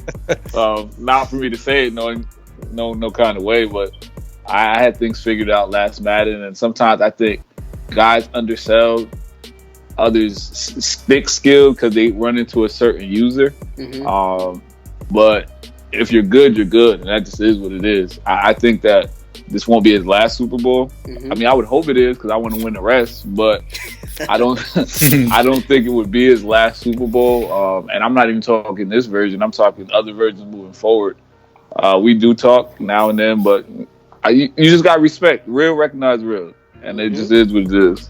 C: Not for me to say it, no kind of way, but I had things figured out last Madden, and sometimes I think guys undersell others' stick skill because they run into a certain user. Mm-hmm. But if you're good, you're good, and that just is what it is. I think that this won't be his last Super Bowl. Mm-hmm. I mean, I would hope it is because I want to win the rest, but I don't think it would be his last Super Bowl. And I'm not even talking this version. I'm talking other versions moving forward. We do talk now and then, but you just got to respect. Real recognize real. And it just is what it is.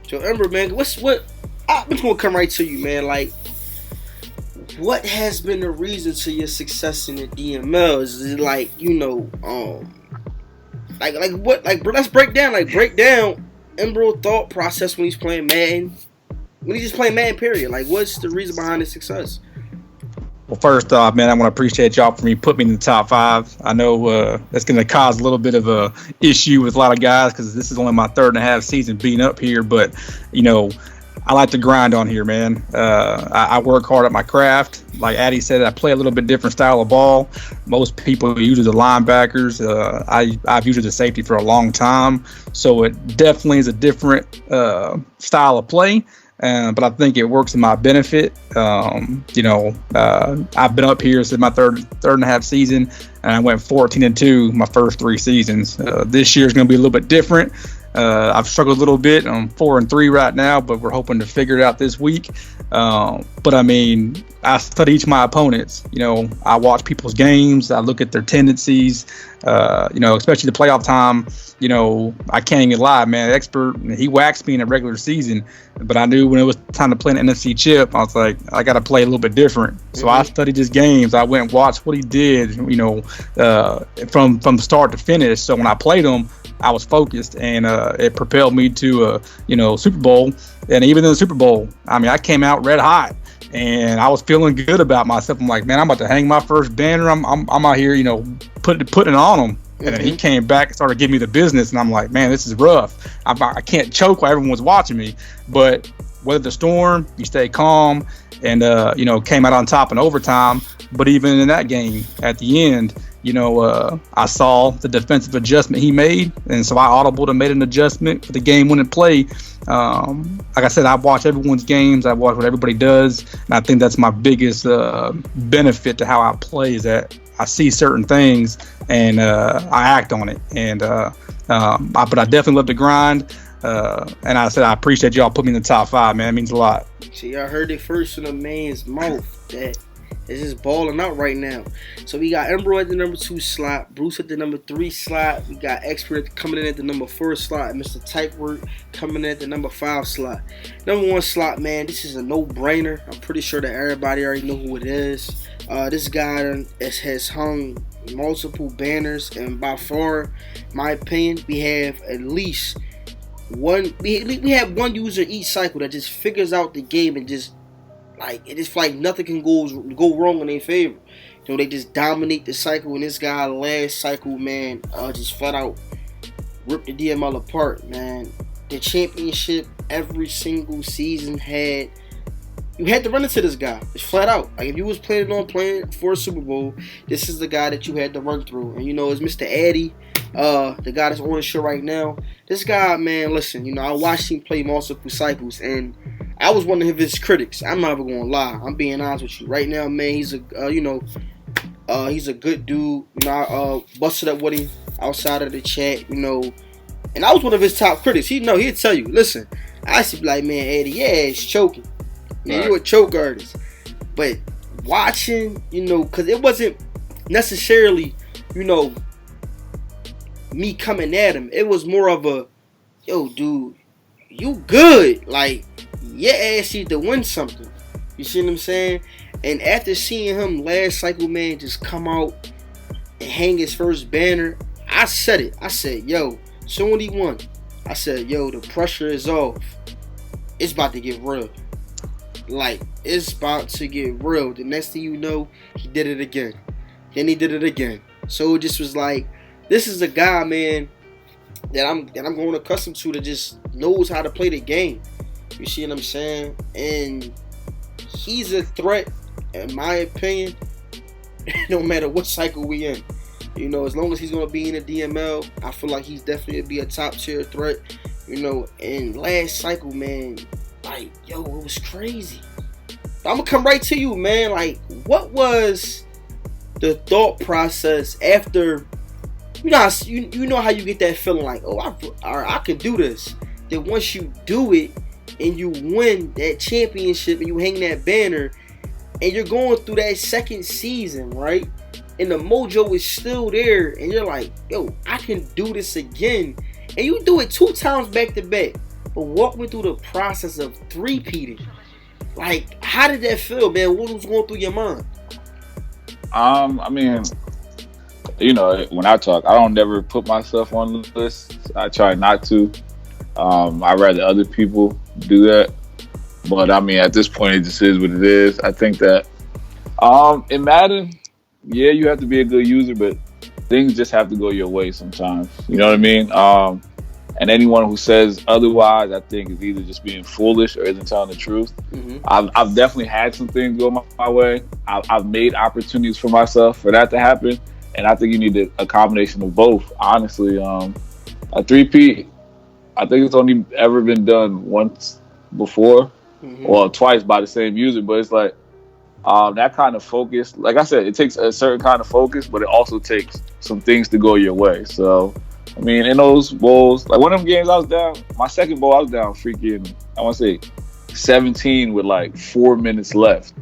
A: So, Ember, man, I'm just going to come right to you, man. Like, what has been the reason to your success in the DML? Is it like, like what? Like, let's break down Ember thought process when he's playing Madden. When he's just playing Madden, period. Like, what's the reason behind his success?
B: Well, first off, man, I want to appreciate y'all for putting me in the top 5. I know that's going to cause a little bit of a issue with a lot of guys because this is only my 3.5 season being up here. But, I like to grind on here, man. I work hard at my craft. Like Addy said, I play a little bit different style of ball. Most people use it as linebackers. I've used it as safety for a long time. So it definitely is a different style of play. But I think it works in my benefit. I've been up here since my third and a half season, and I went 14-2 my first 3 seasons. This year is going to be a little bit different. I've struggled a little bit. I'm 4-3 right now, but we're hoping to figure it out this week. But I mean, I study each of my opponents. I watch people's games. I look at their tendencies. Especially the playoff time. I can't even lie, man. Expert, he waxed me in a regular season, but I knew when it was time to play an NFC chip, I was like, I got to play a little bit different. So I studied his games. I went and watched what he did, from start to finish. So when I played him, I was focused, and it propelled me to Super Bowl. And even in the Super Bowl, I mean, I came out red hot, and I was feeling good about myself. I'm like, man, I'm about to hang my first banner. I'm out here, putting it on him. And then he came back and started giving me the business, and I'm like, man, this is rough. I can't choke while everyone's watching me. But weathered the storm, you stay calm, and came out on top in overtime. But even in that game, at the end, I saw the defensive adjustment he made, and so I audibled and made an adjustment for the game-winning play. Like I said, I watch everyone's games. I watch what everybody does, and I think that's my biggest benefit to how I play is that I see certain things and I act on it. And but I definitely love to grind. And I said I appreciate y'all putting me in the top 5, man. It means a lot.
A: See, I heard it first in a man's mouth that is just balling out right now. So we got Ember at the number 2 slot, Bruce at the number 3 slot. We got Expert coming in at the number 4 slot, and Mr. Typework coming in at the number 5 slot. Number 1 slot, man, this is a no-brainer. I'm pretty sure that everybody already know who it is. This guy has hung multiple banners, and by far, in my opinion, we have at least one. We have one user each cycle that just figures out the game and just like nothing can go wrong in their favor. They just dominate the cycle. And this guy last cycle, man, just flat out ripped the DML apart, man. The championship every single season you had to run into this guy. It's flat out. Like, if you was playing for a Super Bowl, this is the guy that you had to run through. And, it's Mr. Addy, the guy that's on the show right now. This guy, man, listen, I watched him play multiple cycles, and I was one of his critics. I'm not even going to lie. I'm being honest with you. Right now, man, he's he's a good dude. I busted up with him outside of the chat, and I was one of his top critics. He'd tell you, listen, I used to be like, man, Addy, yeah, it's choking. Man, you're a choke artist. But watching, because it wasn't necessarily, me coming at him. It was more of a, yo, dude, you good. Like, your ass need to win something. You see what I'm saying? And after seeing him last cycle, man, just come out and hang his first banner, I said it. I said, yo, soon he won. I said, yo, the pressure is off. It's about to get real. Like, it's about to get real. The next thing you know, he did it again. Then he did it again. So it just was like, this is a guy, man, that I'm going accustomed to that just knows how to play the game. You see what I'm saying? And he's a threat, in my opinion, no matter what cycle we in. You know, as long as he's going to be in the DML, I feel like he's definitely be a top tier threat. You know, and last cycle, man, like, yo, it was crazy. I'm going to come right to you, man. Like, what was the thought process after, you know how you get that feeling like, oh, I can do this. Then once you do it and you win that championship and you hang that banner and you're going through that second season, right? And the mojo is still there, and you're like, yo, I can do this again. And you do it 2 times back to back. But walk me through the process of three-peating. Like, how did that feel, man? What was going through your mind?
C: I mean, you know, when I talk, I don't never put myself on the list. I try not to. I'd rather other people do that. But I mean, at this point, it just is what it is. I think that in Madden, yeah, you have to be a good user, but things just have to go your way sometimes. You know what I mean? And anyone who says otherwise, I think is either just being foolish or isn't telling the truth. Mm-hmm. I've definitely had some things go my way. I've made opportunities for myself for that to happen, and I think you need a combination of both. Honestly, a three-peat, I think it's only ever been done once before, or twice by the same user, but it's like, that kind of focus, like I said, it takes a certain kind of focus, but it also takes some things to go your way. So, I mean, in those bowls, like one of them games I was down, my second bowl I was down freaking, I want to say 17 with like 4 minutes left.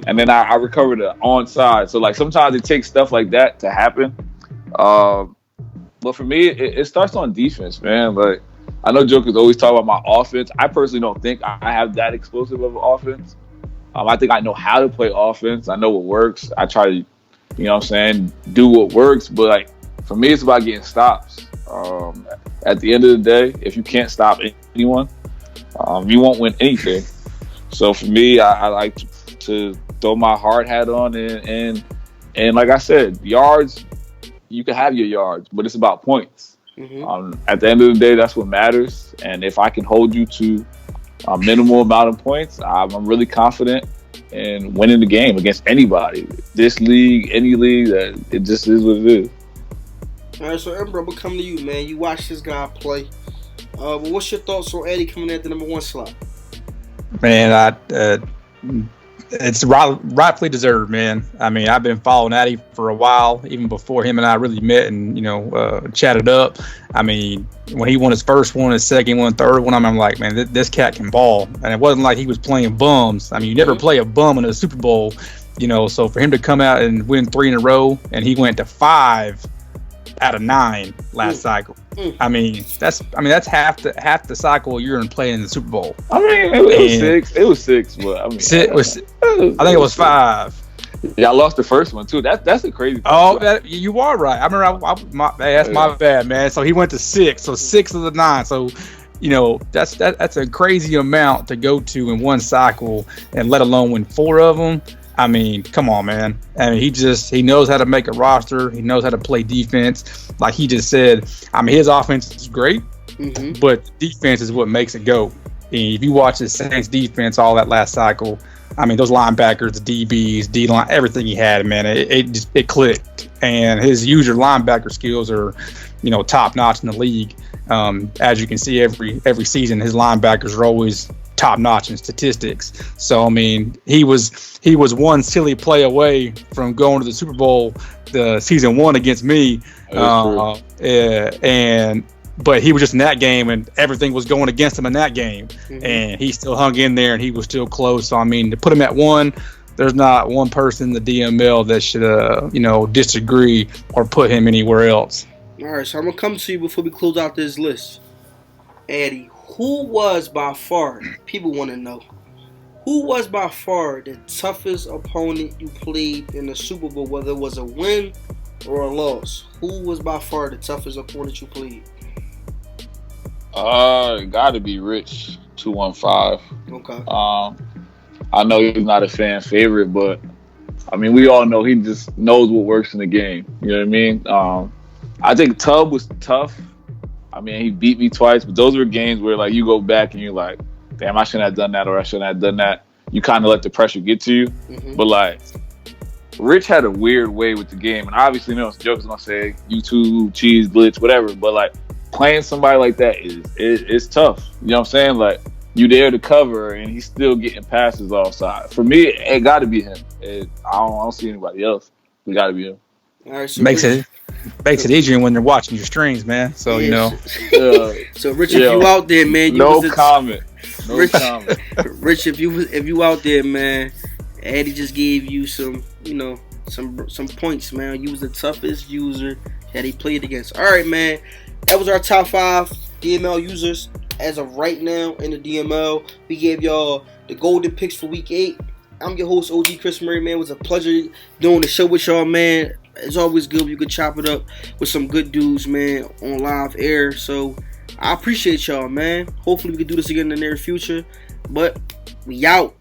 C: And then I recovered the onside. So like sometimes it takes stuff like that to happen. But for me, it starts on defense, man. Like I know jokers always talk about my offense. I personally don't think I have that explosive of an offense. I think I know how to play offense. I know what works. I try to, you know what I'm saying, do what works. But, like, for me, it's about getting stops. At the end of the day, if you can't stop anyone, you won't win anything. So, for me, I like to throw my hard hat on. And like I said, yards, you can have your yards, but it's about points. At the end of the day, that's what matters. And if I can hold you to a minimal amount of points, I'm really confident in winning the game against anybody. This league, any league, it just is what it is.
A: All right, so Ember, I'm going to come to you, man. You watch this guy play. But what's your thoughts on Eddie coming at the number 1 slot?
B: Man, it's rightfully deserved, man. I mean, I've been following Addy for a while, even before him and I really met and, you know, chatted up. I mean, when he won his first one, his second one, third one, I'm like, man, this cat can ball. And it wasn't like he was playing bums. I mean, you never play a bum in a Super Bowl, you know, so for him to come out and win 3 in a row, and he went to 5 out of 9 last cycle. I mean, that's half the cycle you're in playing in the Super Bowl.
C: I mean, it was 6. It was 6, but I mean,
B: I think it was 5.
C: Yeah, I lost the first one too. That's a crazy.
B: You are right. I remember. That's my bad, man. So he went to 6. So 6 of the 9. So, you know, that's a crazy amount to go to in one cycle, and let alone win 4 of them. I mean, come on, man. I mean, he knows how to make a roster. He knows how to play defense. Like he just said, I mean, his offense is great, but defense is what makes it go. And if you watch the Saints defense all that last cycle, I mean, those linebackers, the DBs, D-line, everything he had, man, it clicked. And his user linebacker skills are, you know, top notch in the league. As you can see, every season, his linebackers are always top notch in statistics. So I mean, he was one silly play away from going to the Super Bowl, the season 1 against me. But he was just in that game, and everything was going against him in that game, and he still hung in there, and he was still close. So I mean, to put him at 1, there's not one person in the DML that should disagree or put him anywhere else.
A: All right, so I'm gonna come to you before we close out this list, Eddie. Who was by far, people want to know, who was by far the toughest opponent you played in the Super Bowl, whether it was a win or a loss? Who was by far the toughest opponent you played?
C: Gotta be Rich 215.
A: Okay.
C: I know he's not a fan favorite, but I mean, we all know he just knows what works in the game. You know what I mean? I think Tubb was tough. I mean, he beat me twice, but those were games where like you go back and you're like, damn, I shouldn't have done that, or I shouldn't have done that. You kind of let the pressure get to you. Mm-hmm. But like, Rich had a weird way with the game, and obviously, you know, jokers gonna say YouTube, cheese, glitch, whatever. But like, playing somebody like that is tough. You know what I'm saying? Like, you there to cover, and he's still getting passes offside. For me, it got to be him. I don't see anybody else. It got to be him.
A: All right, so
B: makes it easier when they're watching your strings, man. So you know.
A: So Rich, if you out there, man,
C: no comment.
A: Rich, if you out there, man, Eddie just gave you some, you know, some points, man. You was the toughest user that he played against. All right, man. That was our top 5 DML users as of right now in the DML. We gave y'all the golden picks for week 8. I'm your host, OG Chris Murray, man. It was a pleasure doing the show with y'all, man. It's always good when you can chop it up with some good dudes, man, on live air. So I appreciate y'all, man. Hopefully we can do this again in the near future. But we out.